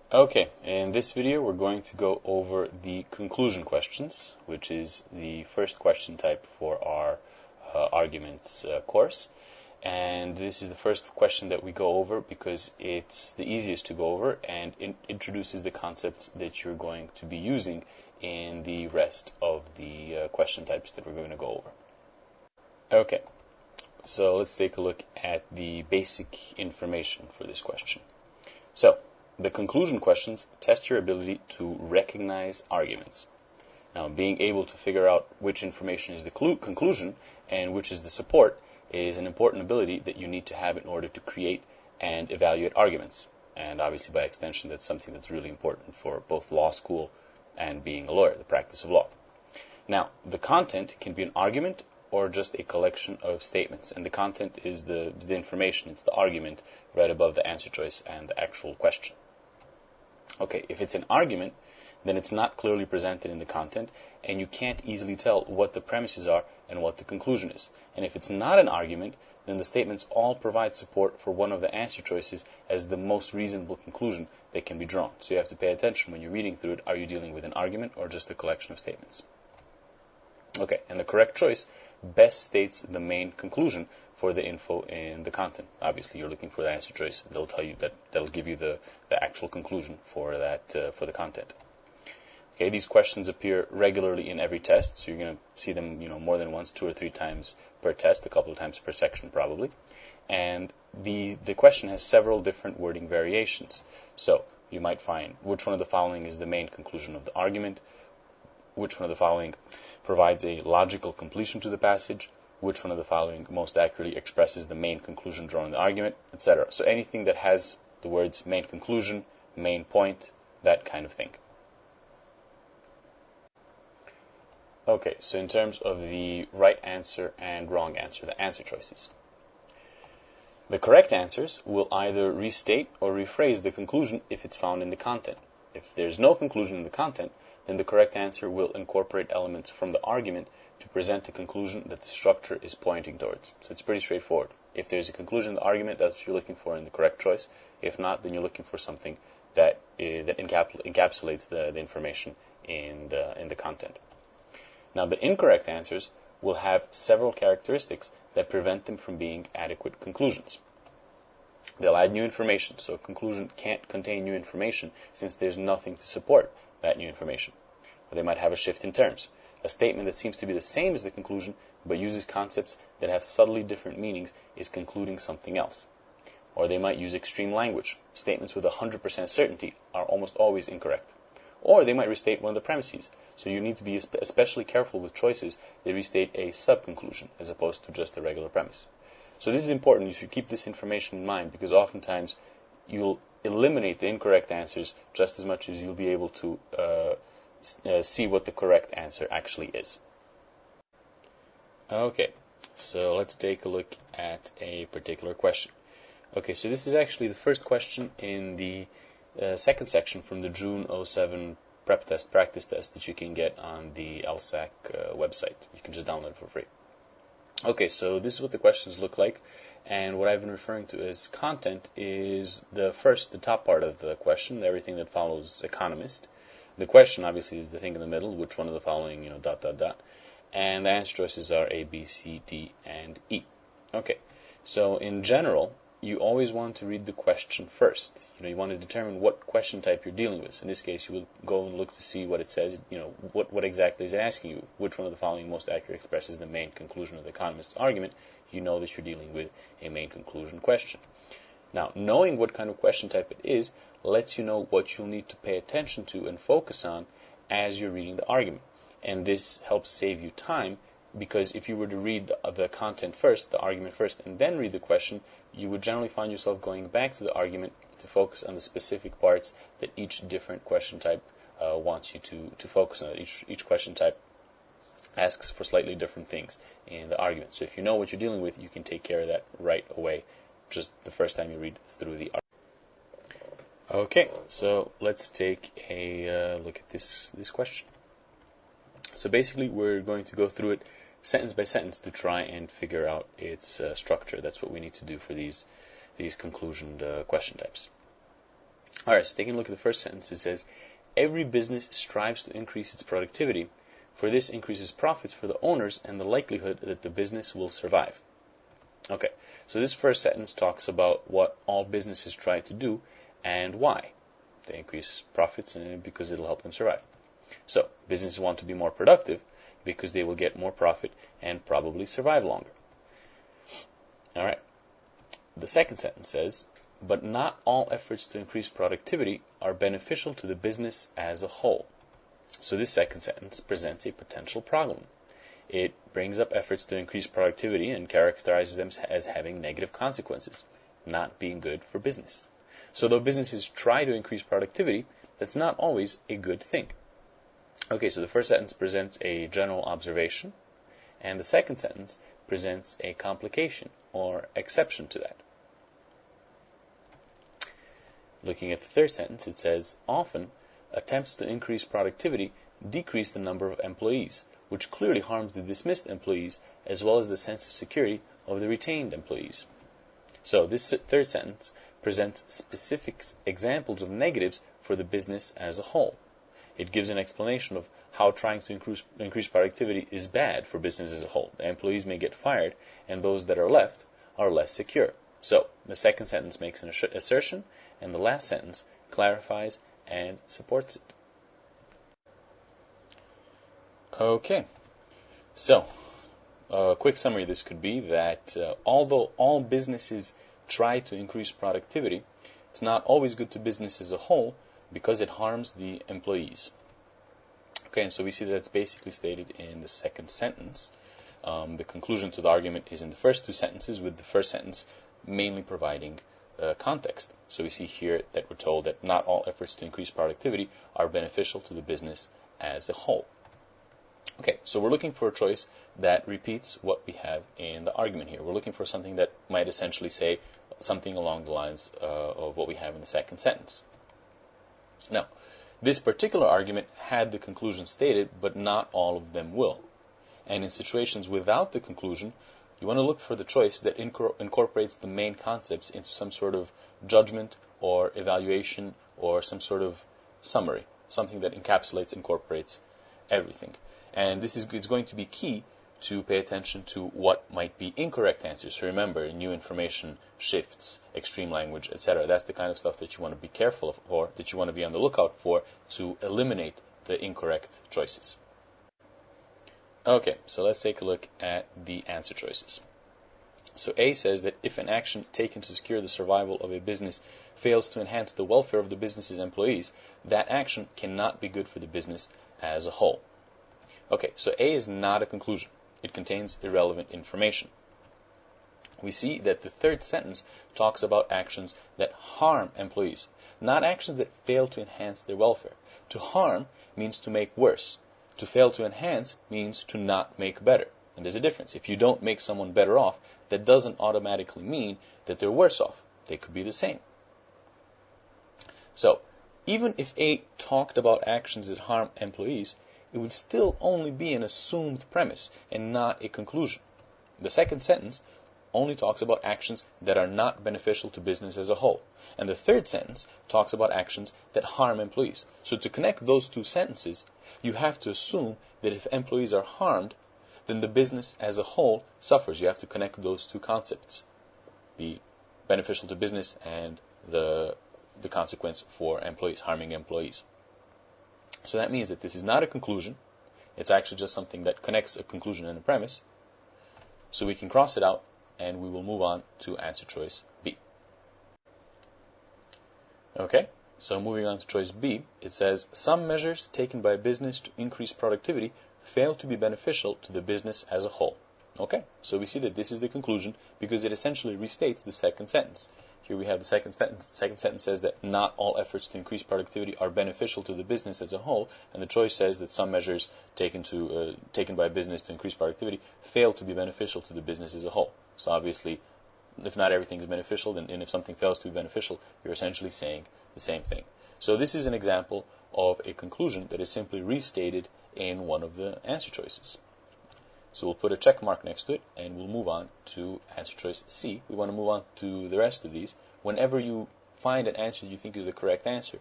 Okay, in this video we're going to go over the conclusion questions, which is the first question type for our arguments course. And this is the first question that we go over because it's the easiest to go over and it introduces the concepts that you're going to be using in the rest of the question types that we're going to go over. Okay, so let's take a look at the basic information for this question. So, the conclusion questions test your ability to recognize arguments. Now, being able to figure out which information is the conclusion and which is the support is an important ability that you need to have in order to create and evaluate arguments. And obviously, by extension, that's something that's really important for both law school and being a lawyer, the practice of law. Now, the content can be an argument or just a collection of statements. And the content is the information, it's the argument right above the answer choice and the actual question. Okay, if it's an argument, then it's not clearly presented in the content, and you can't easily tell what the premises are and what the conclusion is. And if it's not an argument, then the statements all provide support for one of the answer choices as the most reasonable conclusion that can be drawn. So you have to pay attention when you're reading through it. Are you dealing with an argument or just a collection of statements? Okay, and the correct choice best states the main conclusion for the info in the content. Obviously, you're looking for the answer choice. They'll tell you that'll give you the actual conclusion for that for the content. Okay, these questions appear regularly in every test, so you're going to see them, more than once, 2 or 3 times per test, a couple of times per section probably. And the question has several different wording variations. So you might find which one of the following is the main conclusion of the argument, which one of the following provides a logical completion to the passage, which one of the following most accurately expresses the main conclusion drawn in the argument, etc. So anything that has the words main conclusion, main point, that kind of thing. Okay, so in terms of the right answer and wrong answer, the answer choices. The correct answers will either restate or rephrase the conclusion if it's found in the content. If there's no conclusion in the content, then the correct answer will incorporate elements from the argument to present a conclusion that the structure is pointing towards. So it's pretty straightforward. If there's a conclusion in the argument, that's what you're looking for in the correct choice. If not, then you're looking for something that encapsulates the information in the content. Now, the incorrect answers will have several characteristics that prevent them from being adequate conclusions. They'll add new information, so a conclusion can't contain new information since there's nothing to support that new information. Or they might have a shift in terms. A statement that seems to be the same as the conclusion but uses concepts that have subtly different meanings is concluding something else. Or they might use extreme language. Statements with 100% certainty are almost always incorrect. Or they might restate one of the premises. So you need to be especially careful with choices that restate a sub-conclusion as opposed to just a regular premise. So this is important. You should keep this information in mind because oftentimes you'll eliminate the incorrect answers just as much as you'll be able to see what the correct answer actually is. Okay, so let's take a look at a particular question. Okay, so this is actually the first question in the second section from the June 07 prep test, practice test that you can get on the LSAT website. You can just download it for free. Okay, so this is what the questions look like, and what I've been referring to as content is the top part of the question, everything that follows economist. The question, obviously, is the thing in the middle, which one of the following, ... And the answer choices are A, B, C, D, and E. Okay, so in general, you always want to read the question first. You want to determine what question type you're dealing with. So in this case, you will go and look to see what it says. What exactly is it asking you? Which one of the following most accurately expresses the main conclusion of the economist's argument? You know that you're dealing with a main conclusion question. Now, knowing what kind of question type it is lets you know what you'll need to pay attention to and focus on as you're reading the argument. And this helps save you time, because if you were to read the content first, the argument first, and then read the question, you would generally find yourself going back to the argument to focus on the specific parts that each different question type wants you to focus on. Each question type asks for slightly different things in the argument. So if you know what you're dealing with, you can take care of that right away, just the first time you read through the argument. Okay, so let's take a look at this question. So basically, we're going to go through it sentence by sentence to try and figure out its structure. That's what we need to do for these conclusion question types. All right, so taking a look at the first sentence, it says, every business strives to increase its productivity, for this increases profits for the owners and the likelihood that the business will survive. Okay, so this first sentence talks about what all businesses try to do and why. They increase profits because it'll help them survive. So, businesses want to be more productive because they will get more profit and probably survive longer. All right. The second sentence says, but not all efforts to increase productivity are beneficial to the business as a whole. So this second sentence presents a potential problem. It brings up efforts to increase productivity and characterizes them as having negative consequences, not being good for business. So though businesses try to increase productivity, that's not always a good thing. Okay, so the first sentence presents a general observation, and the second sentence presents a complication or exception to that. Looking at the third sentence, it says, often attempts to increase productivity decrease the number of employees, which clearly harms the dismissed employees as well as the sense of security of the retained employees. So this third sentence presents specific examples of negatives for the business as a whole. It gives an explanation of how trying to increase productivity is bad for business as a whole. The employees may get fired, and those that are left are less secure. So the second sentence makes an assertion, and the last sentence clarifies and supports it. Okay, so a quick summary of this could be that although all businesses try to increase productivity, it's not always good to business as a whole because it harms the employees. Okay, and so we see that it's basically stated in the second sentence. The conclusion to the argument is in the first two sentences, with the first sentence mainly providing context. So we see here that we're told that not all efforts to increase productivity are beneficial to the business as a whole. Okay, so we're looking for a choice that repeats what we have in the argument here. We're looking for something that might essentially say something along the lines of what we have in the second sentence. Now, this particular argument had the conclusion stated, but not all of them will. And in situations without the conclusion, you want to look for the choice that incorporates the main concepts into some sort of judgment or evaluation or some sort of summary, something that encapsulates, incorporates everything. And this is going to be key to pay attention to what might be incorrect answers. So remember, new information, shifts, extreme language, etc. That's the kind of stuff that you want to be careful of, or that you want to be on the lookout for to eliminate the incorrect choices. Okay, so let's take a look at the answer choices. So A says that if an action taken to secure the survival of a business fails to enhance the welfare of the business's employees, that action cannot be good for the business as a whole. Okay, so A is not a conclusion. It contains irrelevant information. We see that the third sentence talks about actions that harm employees, not actions that fail to enhance their welfare. To harm means to make worse. To fail to enhance means to not make better. And there's a difference. If you don't make someone better off, that doesn't automatically mean that they're worse off. They could be the same. So, even if A talked about actions that harm employees, it would still only be an assumed premise and not a conclusion. The second sentence only talks about actions that are not beneficial to business as a whole. And the third sentence talks about actions that harm employees. So to connect those two sentences, you have to assume that if employees are harmed, then the business as a whole suffers. You have to connect those two concepts, the beneficial to business and the consequence for employees, harming employees. So that means that this is not a conclusion. It's actually just something that connects a conclusion and a premise. So we can cross it out, and we will move on to answer choice B. Okay, so moving on to choice B, it says, some measures taken by a business to increase productivity fail to be beneficial to the business as a whole. Okay, so we see that this is the conclusion because it essentially restates the second sentence. Here we have the second sentence. The second sentence says that not all efforts to increase productivity are beneficial to the business as a whole, and the choice says that some measures taken by a business to increase productivity fail to be beneficial to the business as a whole. So obviously, if not everything is beneficial, and if something fails to be beneficial, you're essentially saying the same thing. So this is an example of a conclusion that is simply restated in one of the answer choices. So we'll put a check mark next to it, and we'll move on to answer choice C. We want to move on to the rest of these. Whenever you find an answer that you think is the correct answer,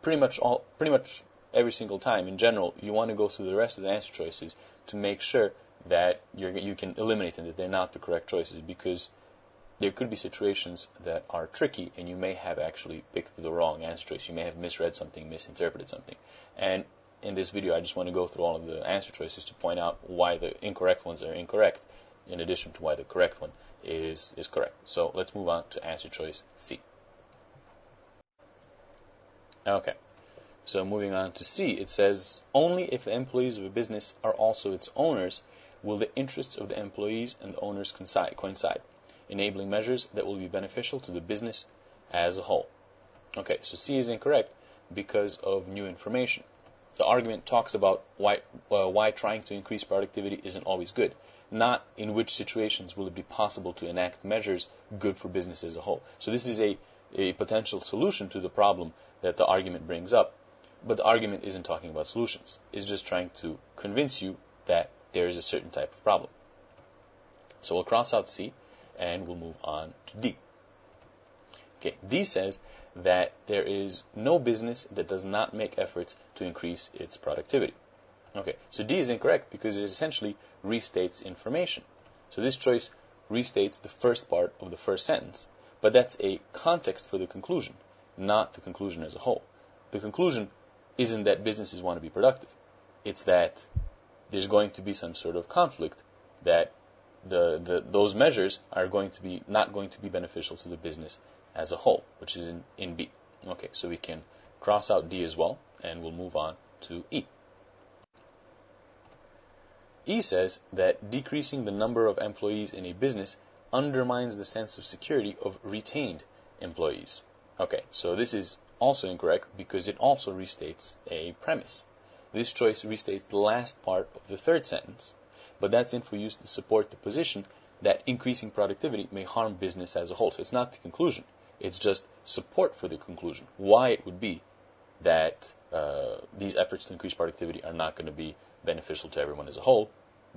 pretty much every single time, in general, you want to go through the rest of the answer choices to make sure that you can eliminate them, that they're not the correct choices, because there could be situations that are tricky and you may have actually picked the wrong answer choice. You may have misread something, misinterpreted something. And in this video, I just want to go through all of the answer choices to point out why the incorrect ones are incorrect, in addition to why the correct one is correct. So let's move on to answer choice C. Okay, so moving on to C, it says, only if the employees of a business are also its owners will the interests of the employees and the owners coincide, enabling measures that will be beneficial to the business as a whole. Okay, so C is incorrect because of new information. The argument talks about why trying to increase productivity isn't always good, not in which situations will it be possible to enact measures good for business as a whole. So this is a potential solution to the problem that the argument brings up, but the argument isn't talking about solutions. It's just trying to convince you that there is a certain type of problem. So we'll cross out C and we'll move on to D. Okay, D says that there is no business that does not make efforts to increase its productivity. Okay, so D is incorrect because it essentially restates information. So this choice restates the first part of the first sentence, but that's a context for the conclusion, not the conclusion as a whole. The conclusion isn't that businesses want to be productive. It's that there's going to be some sort of conflict, that those measures are not going to be beneficial to the business as a whole, which is in B. Okay, so we can cross out D as well, and we'll move on to E. E says that decreasing the number of employees in a business undermines the sense of security of retained employees. Okay, so this is also incorrect because it also restates a premise. This choice restates the last part of the third sentence, but that's info used to support the position that increasing productivity may harm business as a whole. So it's not the conclusion. It's just support for the conclusion, why it would be that these efforts to increase productivity are not going to be beneficial to everyone as a whole,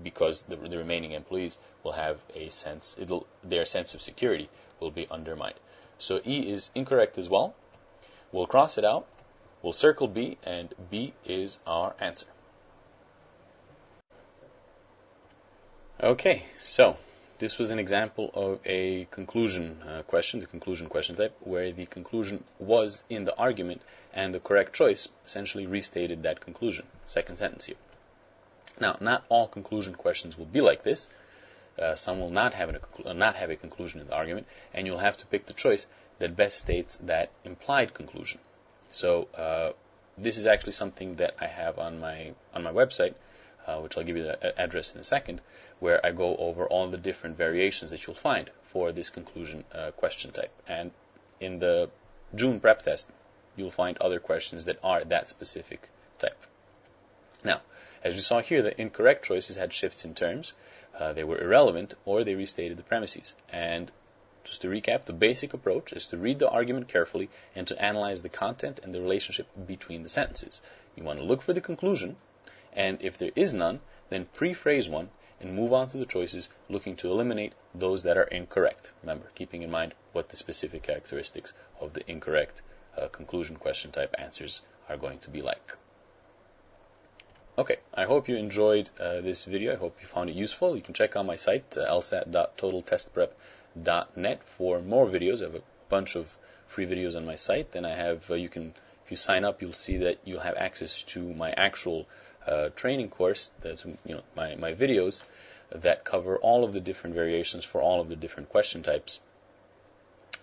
because the remaining employees will have their sense of security will be undermined. So E is incorrect as well. We'll cross it out. We'll circle B, and B is our answer. Okay, so this was an example of a conclusion question, the conclusion question type, where the conclusion was in the argument and the correct choice essentially restated that conclusion. Second sentence here. Now, not all conclusion questions will be like this. Some will not have a conclusion in the argument, and you'll have to pick the choice that best states that implied conclusion. So this is actually something that I have on my website, which I'll give you the address in a second, where I go over all the different variations that you'll find for this conclusion question type. And in the June prep test, you'll find other questions that are that specific type. Now, as you saw here, the incorrect choices had shifts in terms. They were irrelevant, or they restated the premises. And just to recap, the basic approach is to read the argument carefully and to analyze the content and the relationship between the sentences. You want to look for the conclusion, and if there is none, then pre-phrase one and move on to the choices, looking to eliminate those that are incorrect. Remember, keeping in mind what the specific characteristics of the incorrect conclusion question type answers are going to be like. Okay, I hope you enjoyed this video. I hope you found it useful. You can check out my site, lsat.totaltestprep.net, for more videos. I have a bunch of free videos on my site. Then I have, if you sign up, you'll see that you'll have access to my actual training course, that's my videos that cover all of the different variations for all of the different question types.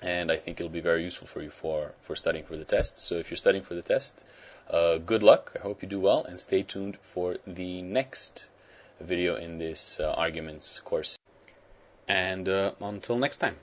And I think it'll be very useful for you for studying for the test. So if you're studying for the test, good luck. I hope you do well, and stay tuned for the next video in this arguments course. And until next time.